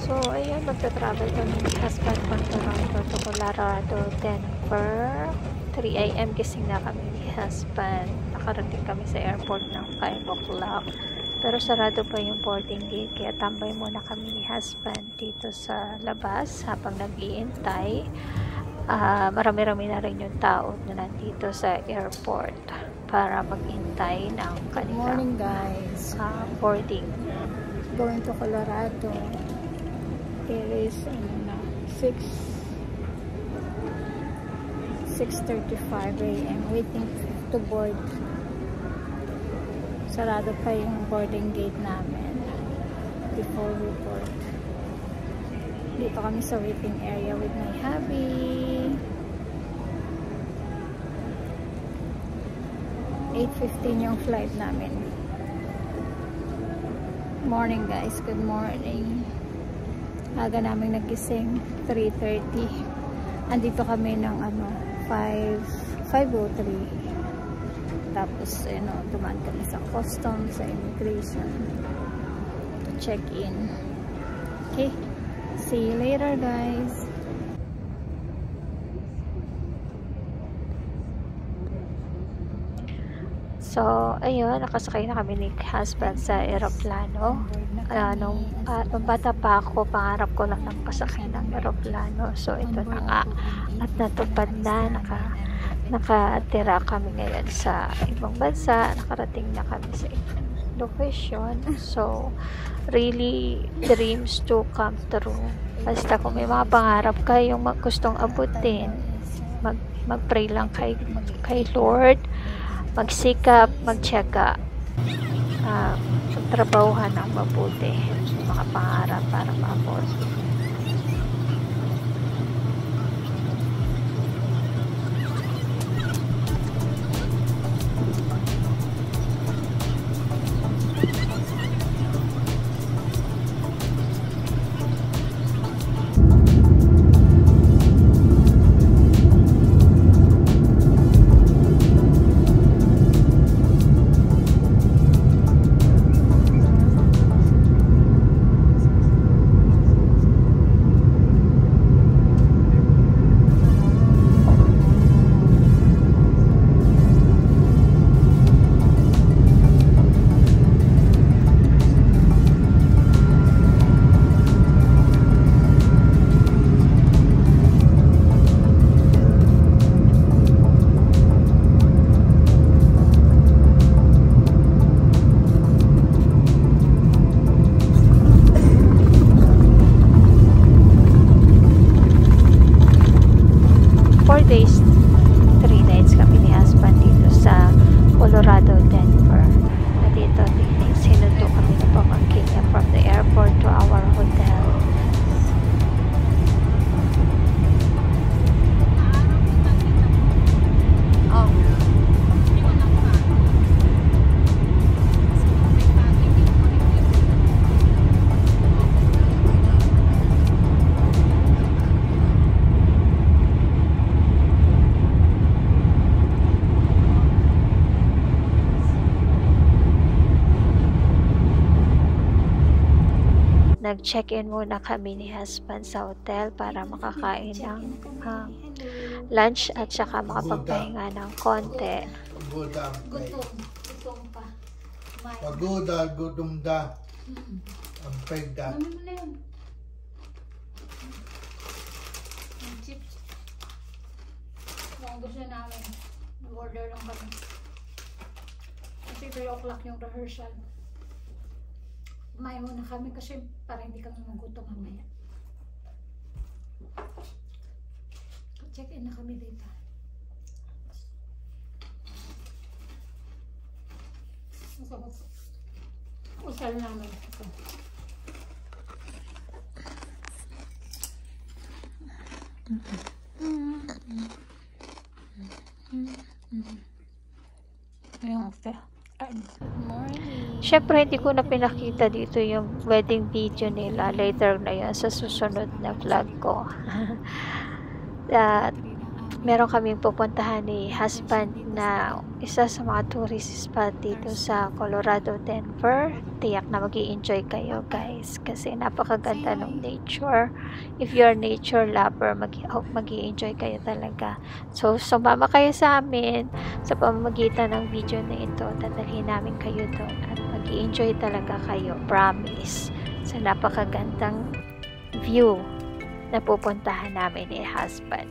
So, ayun, magta-travel kami ni husband from Toronto to Colorado, Denver. 3 AM gising na kami ni husband. Nakarating kami sa airport ng 5 o'clock. Pero sarado pa yung boarding gate, kaya tambay muna kami ni husband dito sa labas habang nag-iintay. Marami-rami na rin yung tao na nandito sa airport para maghintay ng kanilang Good morning, guys. Boarding. Going to Colorado. It is 6:35 a.m. waiting to board. Sarado pa yung boarding gate namin before we board. Dito kami sa waiting area with my hubby. 8:15 yung flight namin. Morning, guys. Good morning. Aga namin nagising 3:30. Andito kami ng 5:03. Tapos dumaan kami sa customs, sa immigration to check in. Okay, see you later, guys. So, ayun, nakasakay na kami ni husband sa aeroplano. Nung bata pa ako, pangarap ko lang ng pasakay ng aeroplano. So, ito na nga. At natupad na, nakatira kami ngayon sa ibang bansa. Nakarating na kami sa ibang location. So, really, dreams to come true. Basta kung may mga pangarap kayong gustong abutin, mag-pray lang kay Lord. Magsikap, magtiyaga, magtrabahuhan ng mabuti mga pangarap para maabot. Days, 3 nights kami ni husband dito sa Colorado, Denver. At dito, sinundo kami ng pamangkin niya from the airport to our hotel. Nag-check-in muna kami ni husband sa hotel para makakain ng lunch at saka makapagpahinga ng konti. Gutom pa. Pagoda, gutom da. Ang pegda. Ano mo na yun? Chips. Kung gusto namin, mag-order lang kami. Kasi 3 o'clock yung rehearsal. Kumain muna kami kasi para hindi kami magutom mamaya. Check-in na kami dito. Usal namin ito. Ayun, okay. Syempre, hindi ko na pinakita dito yung wedding video nila. Later na yun sa susunod na vlog ko. meron kaming pupuntahan ni husband na isa sa mga tourist spot dito sa Colorado, Denver. Tiyak na mag-i-enjoy kayo guys kasi napakaganda ng nature. If you're nature lover, mag-i-enjoy kayo talaga. So sumama kayo sa amin sa pamamagitan ng video na ito. Dadalhin namin kayo doon at mag-i-enjoy talaga kayo, promise, sa napakagandang view na pupuntahan namin ni husband.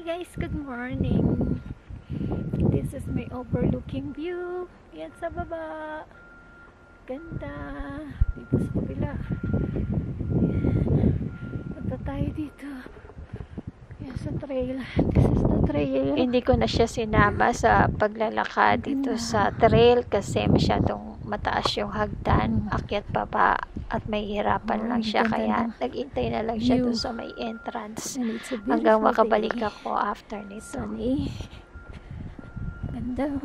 Guys, good morning. This is my overlooking view. Yan sa baba. Ganda. Dito sa kabila. Yan. Punta tayo dito. Yan sa trail. This is the trail. Hindi ko na siya sinama sa paglalakad dito sa trail kasi masyadong mataas yung hagdan. Akyat baba. At may hirapan lang siya, kaya nag-intay na lang siya doon sa may entrance hanggang makabalik ako after nito. Sunny. Ganda.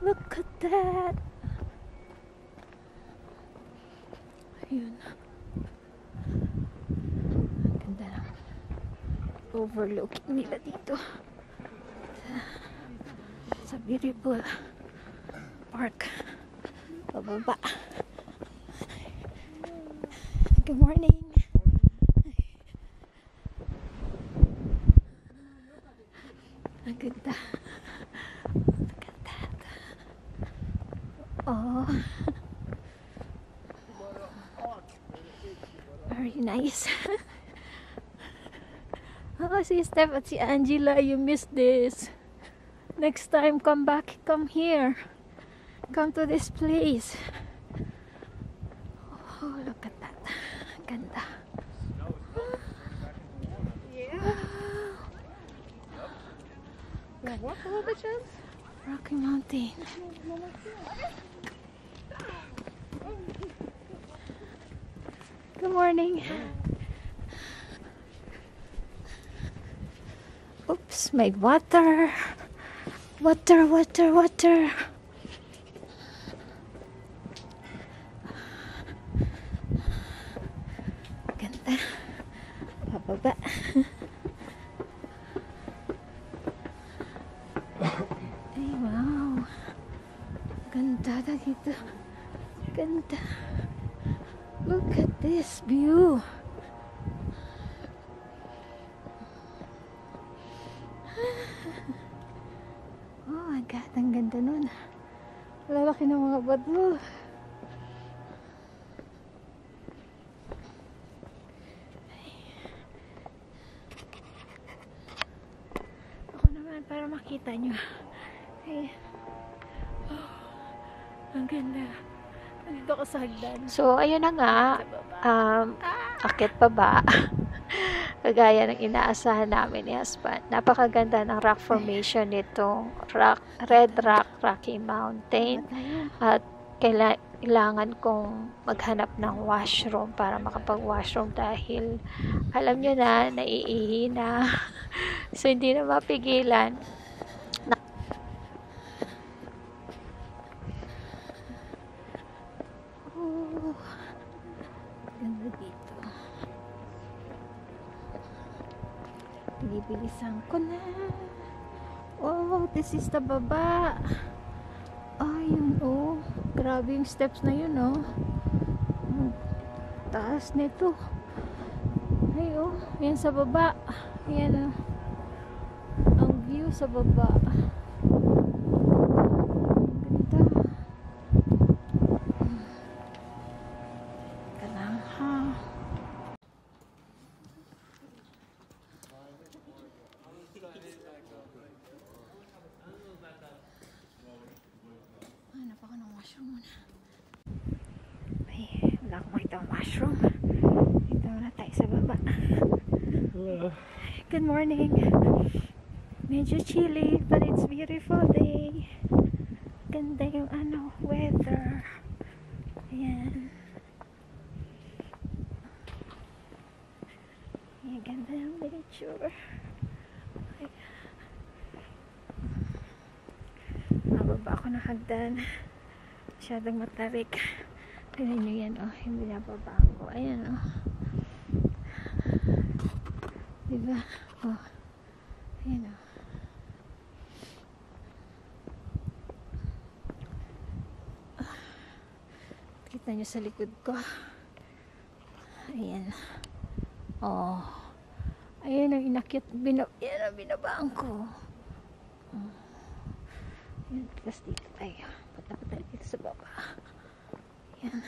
Look at that. Ayun. Ganda lang. Overlooking nila dito sa beautiful park. Pababa. Good morning. Ang ganda. Look at that. Oh. Very nice. Oh, si Steph at si Angela, you missed this. Next time, come back, come here. Come to this place. Oh, look at that. Ganda. Yeah. What little bitches? Rocky Mountain. Good morning. Oops, may water. Water, water, water. Ganda. Pababa. Ay, wow. Ganda na dito. Ganda. Look at this view. Oh my God, ang ganda nun. Lalaki ng mga bato. Ako naman para makita nyo. Ay. Oh, ang ganda. Dito ako sa hagdan. So, ayun na nga. Sa baba. Akit pa ba? Kagaya ng inaasahan namin ni husband. Napakaganda ng rock formation nito. Red Rock, Rocky Mountain. At kailangan kong maghanap ng washroom para makapag-washroom dahil alam nyo na, naiihi na. So, hindi na mapigilan. Ganda dito. Binibilisan ko na. Oh, this is the baba. Ayun, oh. Grabe yung steps na yun, oh. Taas nito. Ay, oh. Yan sa baba. Yan, oh. Ang view sa baba. Ganda. Ganang, ha. Hanap ako ng washroom muna. Ay, wala akong makita ang washroom. Dito muna tayo sa baba. Hello. Good morning. Medyo chilly, but it's beautiful day. Ganda yung weather. Ayan. Ayan, ganda yung nature. Mababa ako ng hagdan. Masyadong matarik. Tignan nyo yan, oh. Yung binababa ko. Ayan, oh. Diba? Oh. Ayan, oh. Kita nyo sa likod ko. Ayan. Oh. Ayan ang inakit. Yan ang binabaan ko. Oh. Ayan. Tapos dito tayo. Punta pa tayo dito sa baba. Ayan.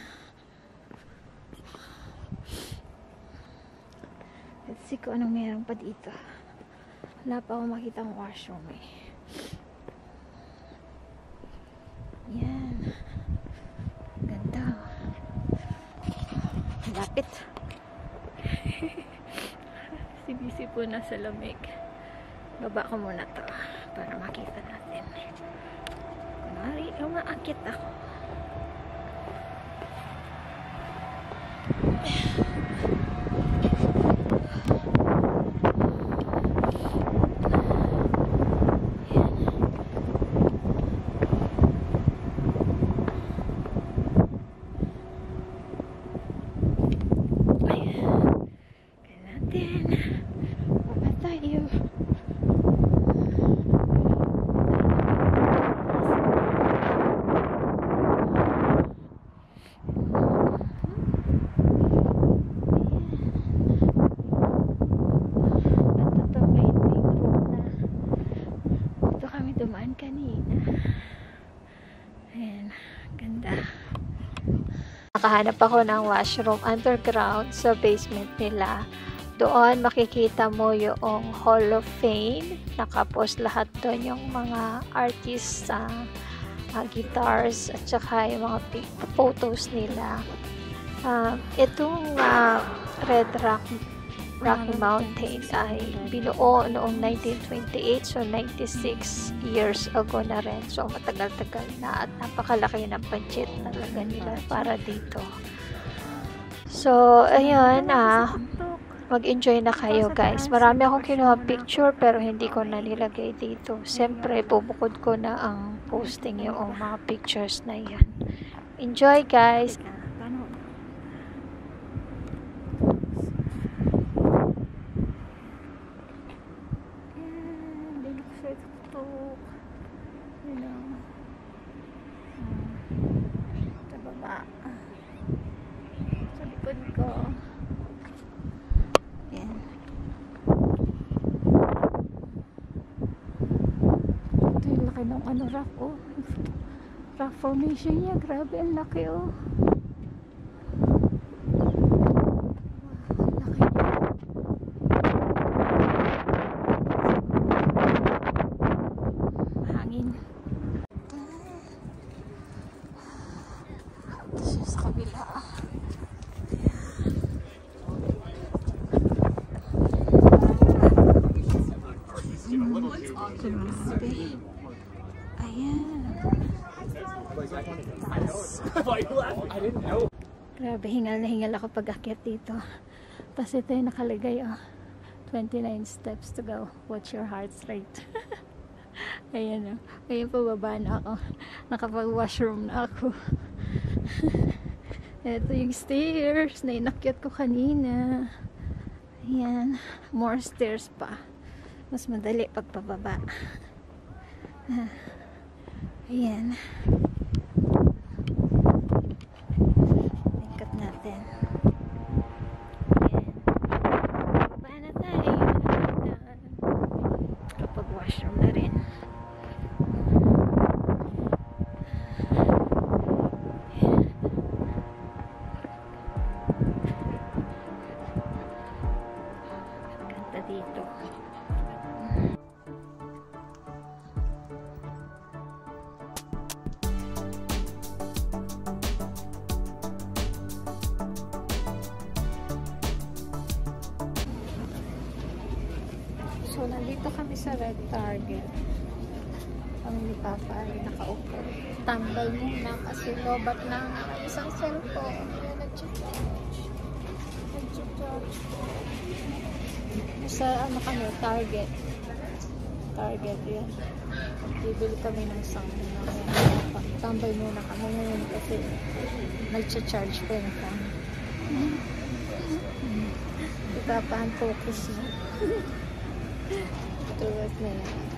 Let's see kung anong meron pa dito. Wala pa akong makita ang washroom eh. Yan. Ganda. Lapit. Si po nasa lamig. Baba ko muna to para makita natin. Kunwari, umaakit ako. Dumaan kanina. Ayan, ganda. Nakahanap ako ng washroom underground sa basement nila. Doon makikita mo yung Hall of Fame. Nakapost lahat doon yung mga artists, guitars, at saka yung mga photos nila. Itong Red Rocky Mountain ay binuo noong 1928, so 96 years ago na rin. So matagal-tagal na at napakalaki ng budget talaga nila para dito. So ayun, mag-enjoy na kayo guys. Marami akong kinuha picture pero hindi ko na nilagay dito. Siyempre bubukod ko na ang posting yung mga pictures na yan. Enjoy guys! Sa baba. Sa likod ko. Yan. Ito yung laki ng rock, oh. Rock formation niya. Grabe, ang laki, oh. Hangin. Grabe. Ayan. Taas. I didn't know. Grabe, hingal na hingal ako pag akyat dito. Tapos ito yung nakalagay, 29 steps to go. Watch your heart rate. Ayan, Ngayon pababa na ako. Nakapag-washroom na ako. Ito yung stairs na inakyat ko kanina. Ayan. More stairs pa. Mas madali pagpababa. Ayan. Tingkat natin. Ayan. Baba na tayo. Kapag washroom na rin. Ganda dito. So, nandito kami sa Red Target. Kami ni Papa ay nakaupo. Tambal muna kasi lobat na ang isang cellphone. Ayan, nag-charge. Sa kami, Target. Target, yan. Bibili kami ng isang tambal muna kami ngayon kasi nag-charge pa yung phone. Si Papa ang focus na. Tulad na yan.